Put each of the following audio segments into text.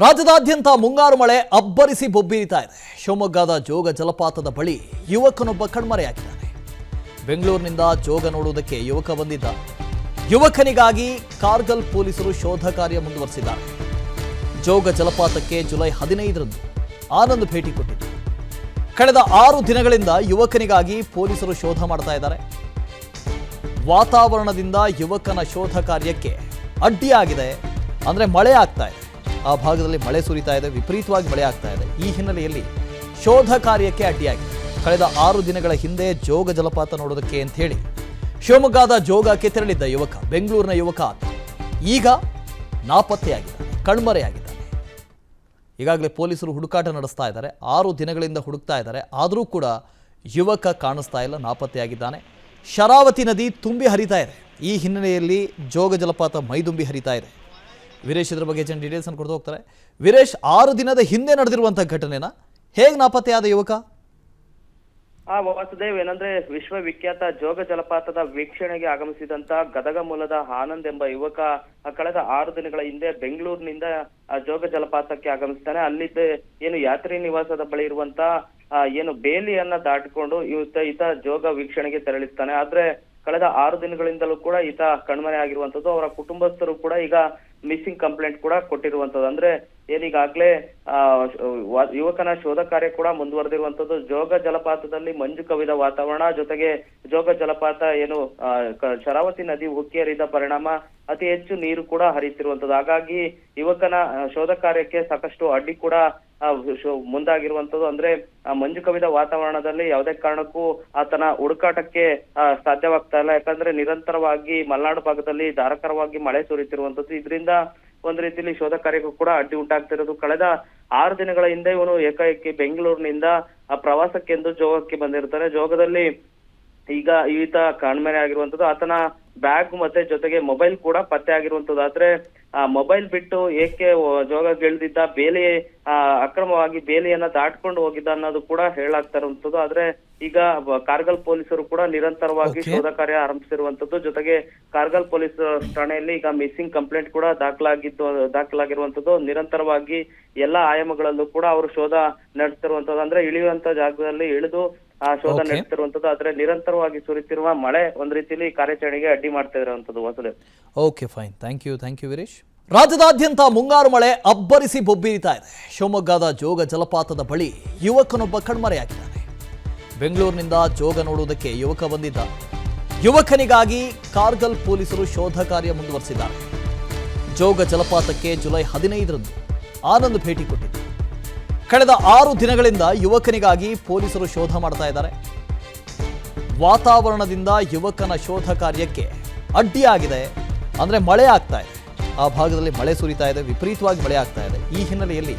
ರಾಜ್ಯದಾದ್ಯಂತ ಮುಂಗಾರು ಮಳೆ ಅಬ್ಬರಿಸಿ ಬೊಬ್ಬಿರಿತಾ ಇದೆ. ಶಿವಮೊಗ್ಗದ ಜೋಗ ಜಲಪಾತದ ಬಳಿ ಯುವಕನೊಬ್ಬ ಕಣ್ಮರೆಯಾಗಿದ್ದಾನೆ. ಬೆಂಗಳೂರಿನಿಂದ ಜೋಗ ನೋಡುವುದಕ್ಕೆ ಯುವಕ ಬಂದಿದ್ದ. ಯುವಕನಿಗಾಗಿ ಕಾರ್ಗಲ್ ಪೊಲೀಸರು ಶೋಧ ಕಾರ್ಯ ಮುಂದುವರೆಸಿದ್ದಾರೆ. ಜೋಗ ಜಲಪಾತಕ್ಕೆ ಜುಲೈ 15ರಂದು ಆನಂದ್ ಭೇಟಿ ಕೊಟ್ಟಿದ್ದರು. ಕಳೆದ 6 ದಿನಗಳಿಂದ ಯುವಕನಿಗಾಗಿ ಪೊಲೀಸರು ಶೋಧ ಮಾಡ್ತಾ ಇದ್ದಾರೆ. ವಾತಾವರಣದಿಂದ ಯುವಕನ ಶೋಧ ಕಾರ್ಯಕ್ಕೆ ಅಡ್ಡಿಯಾಗಿದೆ. ಅಂದರೆ ಮಳೆ ಆಗ್ತಾ ಇದೆ, ಆ ಭಾಗದಲ್ಲಿ ಮಳೆ ಸುರಿತಾ ಇದೆ, ವಿಪರೀತವಾಗಿ ಮಳೆ ಆಗ್ತಾ ಇದೆ. ಈ ಹಿನ್ನೆಲೆಯಲ್ಲಿ ಶೋಧ ಕಾರ್ಯಕ್ಕೆ ಅಡ್ಡಿಯಾಗಿದೆ. ಕಳೆದ 6 ದಿನಗಳ ಹಿಂದೆ ಜೋಗ ಜಲಪಾತ ನೋಡೋದಕ್ಕೆ ಅಂತ ಹೇಳಿ ಶಿವಮೊಗ್ಗದ ಜೋಗಕ್ಕೆ ತೆರಳಿದ್ದ ಯುವಕ, ಬೆಂಗಳೂರಿನ ಯುವಕ ಈಗ ನಾಪತ್ತೆಯಾಗಿದ್ದಾನೆ, ಕಣ್ಮರೆಯಾಗಿದ್ದಾನೆ. ಈಗಾಗಲೇ ಪೊಲೀಸರು ಹುಡುಕಾಟ ನಡೆಸ್ತಾ ಇದ್ದಾರೆ. 6 ದಿನಗಳಿಂದ ಹುಡುಕ್ತಾ ಇದ್ದಾರೆ. ಆದರೂ ಕೂಡ ಯುವಕ ಕಾಣಿಸ್ತಾ ಇಲ್ಲ, ನಾಪತ್ತೆಯಾಗಿದ್ದಾನೆ. ಶರಾವತಿ ನದಿ ತುಂಬಿ ಹರಿತಾ ಇದೆ. ಈ ಹಿನ್ನೆಲೆಯಲ್ಲಿ ಜೋಗ ಜಲಪಾತ ಮೈದುಂಬಿ ಹರಿತಾ ಇದೆ. ವೀರೇಶ್ ಇದ್ರ ಬಗ್ಗೆ ಹೆಚ್ಚಿನ ಡೀಟೇಲ್ಸ್ ಅನ್ನು ಕೊಡ್ತಾ ಹೋಗ್ತಾರೆ. ವೀರೇಶ್, 6 ದಿನದ ಹಿಂದೆ ನಡೆದಿರುವಂತಹ ಘಟನೆನ ಹೇಗೆ ನಾಪತ್ತೆಯಾದ ಯುವಕ? ವಾಸುದೇವ್, ಏನಂದ್ರೆ ವಿಶ್ವವಿಖ್ಯಾತ ಜೋಗ ಜಲಪಾತದ ವೀಕ್ಷಣೆಗೆ ಆಗಮಿಸಿದಂತ ಗದಗ ಮೂಲದ ಆನಂದ್ ಎಂಬ ಯುವಕ ಕಳೆದ 6 ದಿನಗಳ ಹಿಂದೆ ಬೆಂಗಳೂರಿನಿಂದ ಜೋಗ ಜಲಪಾತಕ್ಕೆ ಆಗಮಿಸ್ತಾನೆ. ಅಲ್ಲಿದ್ದ ಏನು ಯಾತ್ರಿ ನಿವಾಸದ ಬಳಿ ಇರುವಂತ ಏನು ಬೇಲಿಯನ್ನ ದಾಟಿಕೊಂಡು ಈತ ಜೋಗ ವೀಕ್ಷಣೆಗೆ ತೆರಳಿಸ್ತಾನೆ. ಆದ್ರೆ ಕಳೆದ 6 ದಿನಗಳಿಂದಲೂ ಕೂಡ ಈತ ಕಣ್ಮರೆ ಆಗಿರುವಂತದ್ದು. ಅವರ ಕುಟುಂಬಸ್ಥರು ಕೂಡ ಈಗ ಮಿಸ್ಸಿಂಗ್ ಕಂಪ್ಲೇಂಟ್ ಕೂಡ ಕೊಟ್ಟಿರುವಂತದ್ದು. ಅಂದ್ರೆ ಏನೀಗಾಗ್ಲೇ ಯುವಕನ ಶೋಧ ಕಾರ್ಯ ಕೂಡ ಮುಂದುವರೆದಿರುವಂತದ್ದು. ಜೋಗ ಜಲಪಾತದಲ್ಲಿ ಮಂಜು ಕವಿದ ವಾತಾವರಣ, ಜೊತೆಗೆ ಜೋಗ ಜಲಪಾತ ಏನು ಶರಾವತಿ ನದಿ ಉಕ್ಕಿ ಹರಿದ ಪರಿಣಾಮ ಅತಿ ಹೆಚ್ಚು ನೀರು ಕೂಡ ಹರಿಯುತ್ತಿರುವಂತದ್ದು. ಹಾಗಾಗಿ ಯುವಕನ ಶೋಧ ಕಾರ್ಯಕ್ಕೆ ಸಾಕಷ್ಟು ಅಡ್ಡಿ ಕೂಡ ಮುಂದಾಗಿರುವಂತದ್ದು. ಅಂದ್ರೆ ಮಂಜು ಕವಿದ ವಾತಾವರಣದಲ್ಲಿ ಯಾವುದೇ ಕಾರಣಕ್ಕೂ ಆತನ ಹುಡುಕಾಟಕ್ಕೆ ಸಾಧ್ಯವಾಗ್ತಾ ಇಲ್ಲ. ಯಾಕಂದ್ರೆ ನಿರಂತರವಾಗಿ ಮಲೆನಾಡು ಭಾಗದಲ್ಲಿ ಧಾರಾಕಾರವಾಗಿ ಮಳೆ ಸುರಿಯುತ್ತಿರುವಂತದ್ದು. ಇದರಿಂದ ಒಂದ್ ರೀತಿಯಲ್ಲಿ ಶೋಧ ಕಾರ್ಯಕ್ಕೂ ಕೂಡ ಅಡ್ಡಿ ಉಂಟಾಗ್ತಿರೋದು. ಕಳೆದ 6 ದಿನಗಳ ಹಿಂದೆ ಇವನು ಏಕಾಏಕಿ ಬೆಂಗಳೂರಿನಿಂದ ಪ್ರವಾಸಕ್ಕೆಂದು ಜೋಗಕ್ಕೆ ಬಂದಿರ್ತಾರೆ. ಜೋಗದಲ್ಲಿ ಈಗ ಈತ ಕಣ್ಮರೆ ಆಗಿರುವಂತದ್ದು. ಆತನ ಬ್ಯಾಗ್ ಮತ್ತೆ ಜೊತೆಗೆ ಮೊಬೈಲ್ ಕೂಡ ಪತ್ತೆ ಆಗಿರುವಂತದ್ದು. ಆದ್ರೆ ಮೊಬೈಲ್ ಬಿಟ್ಟು ಏಕೆ ಜೋಗಗಿಳಿದಿದ್ದ, ಬೇಲಿ ಅಕ್ರಮವಾಗಿ ಬೇಲಿಯನ್ನ ದಾಟ್ಕೊಂಡು ಹೋಗಿದ್ದ ಅನ್ನೋದು ಕೂಡ ಹೇಳಾಗ್ತಾ ಇರುವಂತದ್ದು. ಆದ್ರೆ ಈಗ ಕಾರ್ಗಲ್ ಪೊಲೀಸರು ಕೂಡ ನಿರಂತರವಾಗಿ ಶೋಧ ಕಾರ್ಯ ಆರಂಭಿಸಿರುವಂತದ್ದು. ಜೊತೆಗೆ ಕಾರ್ಗಲ್ ಪೊಲೀಸ್ ಠಾಣೆಯಲ್ಲಿ ಈಗ ಮಿಸ್ಸಿಂಗ್ ಕಂಪ್ಲೇಂಟ್ ಕೂಡ ದಾಖಲಾಗಿರುವಂತದ್ದು. ನಿರಂತರವಾಗಿ ಎಲ್ಲಾ ಆಯಾಮಗಳಲ್ಲೂ ಕೂಡ ಅವರು ಶೋಧ ನಡೆಸ್ತಿರುವಂತದ್ದು. ಅಂದ್ರೆ ಇಳಿಯುವಂತ ಜಾಗದಲ್ಲಿ ಇಳಿದು ಶೋಧ ನಡೆಸ್ತಿರುವಂತದ್ದು. ಆದ್ರೆ ನಿರಂತರವಾಗಿ ಸುರಿತಿರುವ ಮಳೆ ಒಂದ್ ರೀತಿಯಲ್ಲಿ ಕಾರ್ಯಾಚರಣೆಗೆ ಅಡ್ಡಿ ಮಾಡ್ತಾ ಇರುವಂತದ್ದು. Vasudev, okay, fine, thank you Veeresh. ರಾಜ್ಯದಾದ್ಯಂತ ಮುಂಗಾರು ಮಳೆ ಅಬ್ಬರಿಸಿ ಬೊಬ್ಬಿರಿತಾ ಇದೆ. ಶಿವಮೊಗ್ಗದ ಜೋಗ ಜಲಪಾತದ ಬಳಿ ಯುವಕನೊಬ್ಬ ಕಣ್ಮರೆಯಾಗಿದ್ದಾನೆ. ಬೆಂಗಳೂರಿನಿಂದ ಜೋಗ ನೋಡುವುದಕ್ಕೆ ಯುವಕ ಬಂದಿದ್ದ. ಯುವಕನಿಗಾಗಿ ಕಾರ್ಗಲ್ ಪೊಲೀಸರು ಶೋಧ ಕಾರ್ಯ ಮುಂದುವರೆಸಿದ್ದಾರೆ. ಜೋಗ ಜಲಪಾತಕ್ಕೆ ಜುಲೈ 15ರಂದು ಆನಂದ್ ಭೇಟಿ ಕೊಟ್ಟಿದ್ದರು. ಕಳೆದ 6 ದಿನಗಳಿಂದ ಯುವಕನಿಗಾಗಿ ಪೊಲೀಸರು ಶೋಧ ಮಾಡ್ತಾ ಇದ್ದಾರೆ. ವಾತಾವರಣದಿಂದ ಯುವಕನ ಶೋಧ ಕಾರ್ಯಕ್ಕೆ ಅಡ್ಡಿಯಾಗಿದೆ. ಅಂದರೆ ಮಳೆ ಆಗ್ತಾ ಇದೆ, ಆ ಭಾಗದಲ್ಲಿ ಮಳೆ ಸುರಿತಾ ಇದೆ, ವಿಪರೀತವಾಗಿ ಮಳೆ ಆಗ್ತಾ ಇದೆ. ಈ ಹಿನ್ನೆಲೆಯಲ್ಲಿ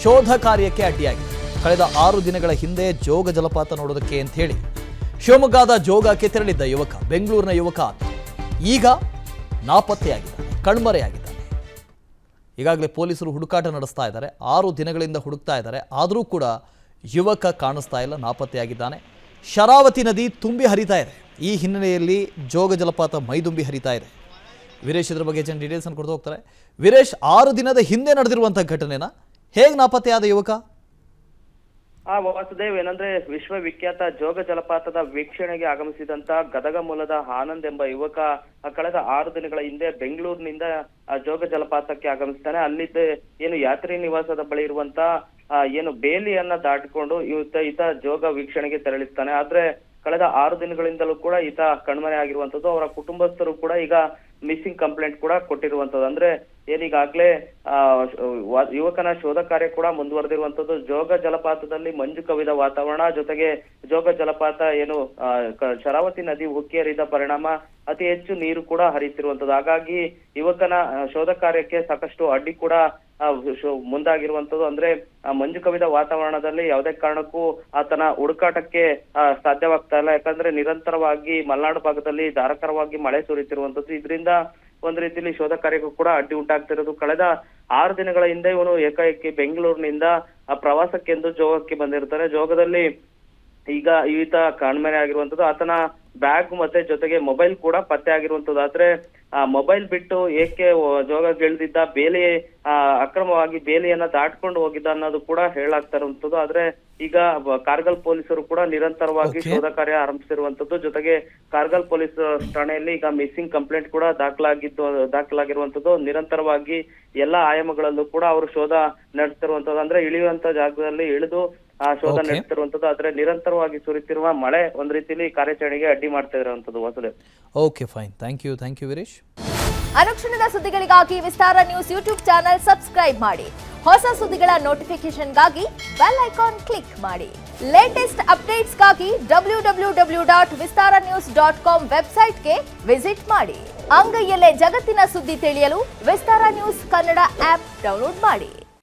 ಶೋಧ ಕಾರ್ಯಕ್ಕೆ ಅಡ್ಡಿಯಾಗಿದೆ. ಕಳೆದ 6 ದಿನಗಳ ಹಿಂದೆ ಜೋಗ ಜಲಪಾತ ನೋಡೋದಕ್ಕೆ ಅಂತ ಹೇಳಿ ಶಿವಮೊಗ್ಗದ ಜೋಗಕ್ಕೆ ತೆರಳಿದ್ದ ಯುವಕ, ಬೆಂಗಳೂರಿನ ಯುವಕ ಈಗ ನಾಪತ್ತೆಯಾಗಿದ್ದಾನೆ, ಕಣ್ಮರೆಯಾಗಿದ್ದಾನೆ. ಈಗಾಗಲೇ ಪೊಲೀಸರು ಹುಡುಕಾಟ ನಡೆಸ್ತಾ ಇದ್ದಾರೆ. 6 ದಿನಗಳಿಂದ ಹುಡುಕ್ತಾ ಇದ್ದಾರೆ. ಆದರೂ ಕೂಡ ಯುವಕ ಕಾಣಿಸ್ತಾ ಇಲ್ಲ, ನಾಪತ್ತೆಯಾಗಿದ್ದಾನೆ. ಶರಾವತಿ ನದಿ ತುಂಬಿ ಹರಿತಾ ಇದೆ. ಈ ಹಿನ್ನೆಲೆಯಲ್ಲಿ ಜೋಗ ಜಲಪಾತ ಮೈದುಂಬಿ ಹರಿತಾ ಇದೆ. ವೀರೇಶ್ ಇದ್ರ ಬಗ್ಗೆ ಹೆಚ್ಚಿನ ಡೀಟೇಲ್ಸ್ ಅನ್ನು ಕೊಡ್ತಾ ಹೋಗ್ತಾರೆ. ವೀರೇಶ್, 6 ದಿನದ ಹಿಂದೆ ನಡೆದಿರುವಂತಹ ಘಟನೆನ ಹೇಗೆ ನಾಪತ್ತೆಯಾದ ಯುವಕ? ವಾಸುದೇವ್, ಏನಂದ್ರೆ ವಿಶ್ವವಿಖ್ಯಾತ ಜೋಗ ಜಲಪಾತದ ವೀಕ್ಷಣೆಗೆ ಆಗಮಿಸಿದಂತ ಗದಗ ಮೂಲದ ಆನಂದ್ ಎಂಬ ಯುವಕ ಕಳೆದ 6 ದಿನಗಳ ಹಿಂದೆ ಬೆಂಗಳೂರಿನಿಂದ ಜೋಗ ಜಲಪಾತಕ್ಕೆ ಆಗಮಿಸ್ತಾನೆ. ಅಲ್ಲಿದ್ದ ಏನು ಯಾತ್ರಿ ನಿವಾಸದ ಬಳಿ ಇರುವಂತ ಏನು ಬೇಲಿಯನ್ನ ದಾಟಿಕೊಂಡು ಈತ ಜೋಗ ವೀಕ್ಷಣೆಗೆ ತೆರಳಿಸ್ತಾನೆ. ಆದ್ರೆ ಕಳೆದ 6 ದಿನಗಳಿಂದಲೂ ಕೂಡ ಈತ ಕಣ್ಮರೆ ಆಗಿರುವಂತದ್ದು. ಅವರ ಕುಟುಂಬಸ್ಥರು ಕೂಡ ಈಗ ಮಿಸ್ಸಿಂಗ್ ಕಂಪ್ಲೇಂಟ್ ಕೂಡ ಕೊಟ್ಟಿರುವಂತದ್ದು. ಅಂದ್ರೆ ಏನೀಗಾಗ್ಲೇ ಯುವಕನ ಶೋಧ ಕಾರ್ಯ ಕೂಡ ಮುಂದುವರೆದಿರುವಂತದ್ದು. ಜೋಗ ಜಲಪಾತದಲ್ಲಿ ಮಂಜು ಕವಿದ ವಾತಾವರಣ, ಜೊತೆಗೆ ಜೋಗ ಜಲಪಾತ ಏನು ಶರಾವತಿ ನದಿ ಉಕ್ಕಿ ಹರಿದ ಪರಿಣಾಮ ಅತಿ ಹೆಚ್ಚು ನೀರು ಕೂಡ ಹರಿಯುತ್ತಿರುವಂತದ್ದು. ಹಾಗಾಗಿ ಯುವಕನ ಶೋಧ ಕಾರ್ಯಕ್ಕೆ ಸಾಕಷ್ಟು ಅಡ್ಡಿ ಕೂಡ ಮುಂದಾಗಿರುವಂತದ್ದು. ಅಂದ್ರೆ ಮಂಜು ಕವಿದ ವಾತಾವರಣದಲ್ಲಿ ಯಾವುದೇ ಕಾರಣಕ್ಕೂ ಆತನ ಹುಡುಕಾಟಕ್ಕೆ ಸಾಧ್ಯವಾಗ್ತಾ ಇಲ್ಲ. ಯಾಕಂದ್ರೆ ನಿರಂತರವಾಗಿ ಮಲೆನಾಡು ಭಾಗದಲ್ಲಿ ಧಾರಾಕಾರವಾಗಿ ಮಳೆ ಸುರಿಯುತ್ತಿರುವಂತದ್ದು. ಇದರಿಂದ ಒಂದ್ ರೀತಿಯಲ್ಲಿ ಶೋಧ ಕಾರ್ಯಕ್ಕೂ ಕೂಡ ಅಡ್ಡಿ ಉಂಟಾಗ್ತಿರೋದು. ಕಳೆದ 6 ದಿನಗಳ ಹಿಂದೆ ಇವನು ಏಕಾಏಕಿ ಬೆಂಗಳೂರಿನಿಂದ ಪ್ರವಾಸಕ್ಕೆಂದು ಜೋಗಕ್ಕೆ ಬಂದಿರ್ತಾರೆ. ಜೋಗದಲ್ಲಿ ಈಗ ಈತ ಕಣ್ಮರೆ ಆಗಿರುವಂತದ್ದು. ಆತನ ಬ್ಯಾಗ್ ಮತ್ತೆ ಜೊತೆಗೆ ಮೊಬೈಲ್ ಕೂಡ ಪತ್ತೆ ಆಗಿರುವಂತದ್ದು. ಆದ್ರೆ ಮೊಬೈಲ್ ಬಿಟ್ಟು ಏಕೆ ಜೋಗಗಿಳಿದಿದ್ದ, ಬೇಲಿ ಅಕ್ರಮವಾಗಿ ಬೇಲಿಯನ್ನ ದಾಟ್ಕೊಂಡು ಹೋಗಿದ್ದ ಅನ್ನೋದು ಕೂಡ ಹೇಳಾಗ್ತಾ ಇರುವಂತದ್ದು. ಆದ್ರೆ ಈಗ ಕಾರ್ಗಲ್ ಪೊಲೀಸರು ಕೂಡ ನಿರಂತರವಾಗಿ ಶೋಧ ಕಾರ್ಯ ಆರಂಭಿಸಿರುವಂತದ್ದು. ಜೊತೆಗೆ ಕಾರ್ಗಲ್ ಪೊಲೀಸ್ ಠಾಣೆಯಲ್ಲಿ ಈಗ ಮಿಸ್ಸಿಂಗ್ ಕಂಪ್ಲೇಂಟ್ ಕೂಡ ದಾಖಲಾಗಿರುವಂತದ್ದು. ನಿರಂತರವಾಗಿ ಎಲ್ಲಾ ಆಯಾಮಗಳಲ್ಲೂ ಕೂಡ ಅವರು ಶೋಧ ನಡೆಸ್ತಿರುವಂತದ್ದು. ಅಂದ್ರೆ ಇಳಿಯುವಂತ ಜಾಗದಲ್ಲಿ ಇಳಿದು ಶೋಧ ನಡೆಸ್ತಿರುವಂತದ್ದು. ಆದ್ರೆ ನಿರಂತರವಾಗಿ ಸುರಿತಿರುವ ಮಳೆ ಒಂದ್ ರೀತಿಯಲ್ಲಿ ಕಾರ್ಯಾಚರಣೆಗೆ ಅಡ್ಡಿ ಮಾಡ್ತಾ ಇರುವಂತದ್ದು. Vasudev. Okay, fine. Thank you Veeresh. ಅನುಕ್ಷಣದ ಸುದ್ದಿಗಳಿಗಾಗಿ Vistara news YouTube channel subscribe ಮಾಡಿ. ಹೊಸ ಸುದ್ದಿಗಳ ನೋಟಿಫಿಕೇಶನ್ಗಾಗಿ ಬೆಲ್ ಐಕಾನ್ ಕ್ಲಿಕ್ ಮಾಡಿ. ಲೇಟೆಸ್ಟ್ ಅಪ್ಡೇಟ್ಸ್ಗಾಗಿ www.vistaranews.com ವೆಬ್ಸೈಟ್ಗೆ ವಿಸಿಟ್ ಮಾಡಿ. ಅಂಗೈಯಲ್ಲೇ ಜಗತ್ತಿನ ಸುದ್ದಿ ತಿಳಿಯಲು Vistara news Kannada app download ಮಾಡಿ.